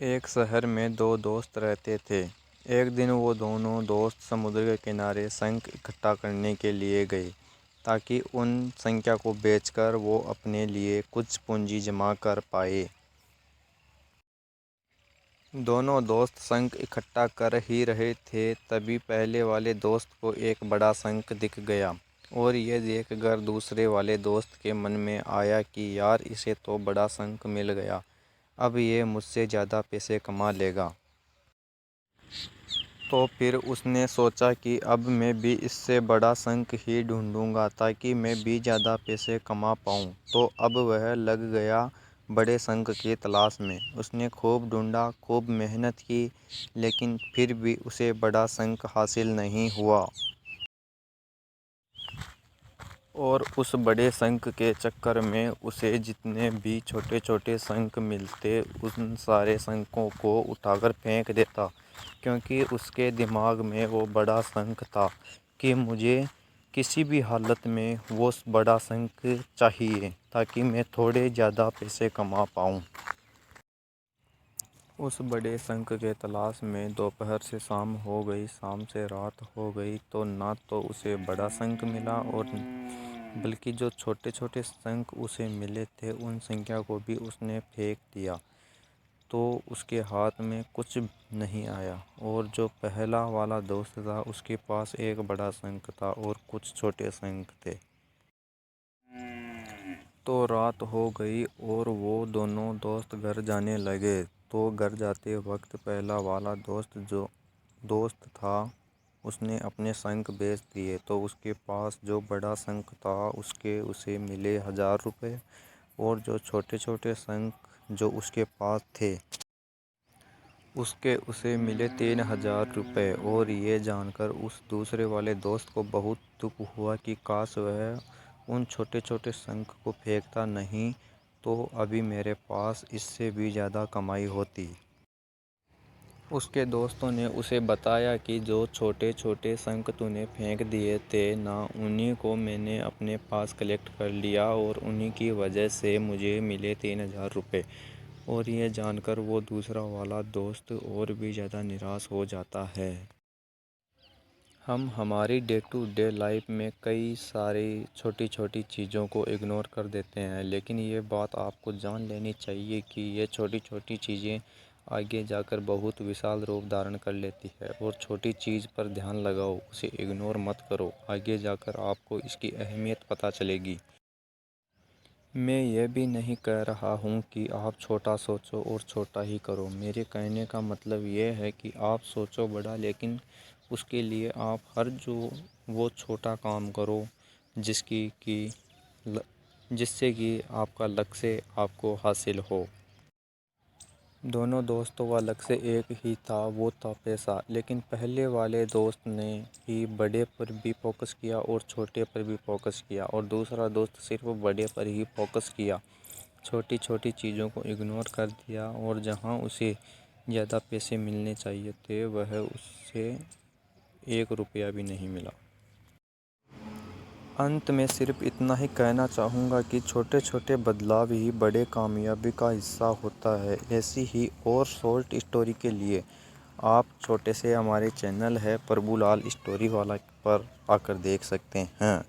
एक शहर में दो दोस्त रहते थे। एक दिन वो दोनों दोस्त समुद्र के किनारे शंख इकट्ठा करने के लिए गए ताकि उन संख्या को बेचकर वो अपने लिए कुछ पूंजी जमा कर पाए। दोनों दोस्त शंख इकट्ठा कर ही रहे थे, तभी पहले वाले दोस्त को एक बड़ा शंख दिख गया और ये देखकर दूसरे वाले दोस्त के मन में आया कि यार, इसे तो बड़ा शंख मिल गया, अब ये मुझसे ज़्यादा पैसे कमा लेगा। तो फिर उसने सोचा कि अब मैं भी इससे बड़ा शंख ही ढूंढूंगा ताकि मैं भी ज़्यादा पैसे कमा पाऊँ। तो अब वह लग गया बड़े शंख की तलाश में। उसने खूब ढूंढा, खूब मेहनत की, लेकिन फिर भी उसे बड़ा शंख हासिल नहीं हुआ। और उस बड़े शंख के चक्कर में उसे जितने भी छोटे छोटे शंख मिलते, उन सारे शंखों को उठाकर फेंक देता, क्योंकि उसके दिमाग में वो बड़ा शंख था कि मुझे किसी भी हालत में वो बड़ा शंख चाहिए ताकि मैं थोड़े ज़्यादा पैसे कमा पाऊँ। उस बड़े शंख के तलाश में दोपहर से शाम हो गई, शाम से रात हो गई, तो ना तो उसे बड़ा शंख मिला और बल्कि जो छोटे छोटे शंख उसे मिले थे उन संख्या को भी उसने फेंक दिया। तो उसके हाथ में कुछ नहीं आया और जो पहला वाला दोस्त था उसके पास एक बड़ा शंख था और कुछ छोटे शंख थे। तो रात हो गई और वो दोनों दोस्त घर जाने लगे। तो घर जाते वक्त पहला वाला दोस्त था, उसने अपने शंख बेच दिए। तो उसके पास जो बड़ा शंख था उसे मिले 1000 रुपये और जो छोटे छोटे शंख जो उसके पास थे उसे मिले 3000 रुपये। और ये जानकर उस दूसरे वाले दोस्त को बहुत दुख हुआ कि काश वह उन छोटे छोटे शंख को फेंकता नहीं, तो अभी मेरे पास इससे भी ज़्यादा कमाई होती। उसके दोस्तों ने उसे बताया कि जो छोटे छोटे शंख तूने फेंक दिए थे ना, उन्हीं को मैंने अपने पास कलेक्ट कर लिया और उन्हीं की वजह से मुझे मिले 3000 रुपये। और ये जानकर वो दूसरा वाला दोस्त और भी ज़्यादा निराश हो जाता है। हम हमारी डे टू डे लाइफ में कई सारी छोटी छोटी चीज़ों को इग्नोर कर देते हैं, लेकिन ये बात आपको जान लेनी चाहिए कि ये छोटी छोटी चीज़ें आगे जाकर बहुत विशाल रूप धारण कर लेती है। और छोटी चीज़ पर ध्यान लगाओ, उसे इग्नोर मत करो, आगे जाकर आपको इसकी अहमियत पता चलेगी। मैं ये भी नहीं कह रहा हूँ कि आप छोटा सोचो और छोटा ही करो। मेरे कहने का मतलब ये है कि आप सोचो बड़ा, लेकिन उसके लिए आप वो छोटा काम करो जिससे कि आपका लक्ष्य आपको हासिल हो। दोनों दोस्तों का लक्ष्य एक ही था, वो था पैसा। लेकिन पहले वाले दोस्त ने ही बड़े पर भी फोकस किया और छोटे पर भी फोकस किया, और दूसरा दोस्त सिर्फ बड़े पर ही फोकस किया, छोटी छोटी चीज़ों को इग्नोर कर दिया। और जहां उसे ज़्यादा पैसे मिलने चाहिए थे वह उससे 1 रुपया भी नहीं मिला। अंत में सिर्फ इतना ही कहना चाहूँगा कि छोटे छोटे बदलाव ही बड़े कामयाबी का हिस्सा होता है। ऐसी ही और शॉर्ट स्टोरी के लिए आप छोटे से हमारे चैनल है प्रभुलाल स्टोरी वाला पर आकर देख सकते हैं।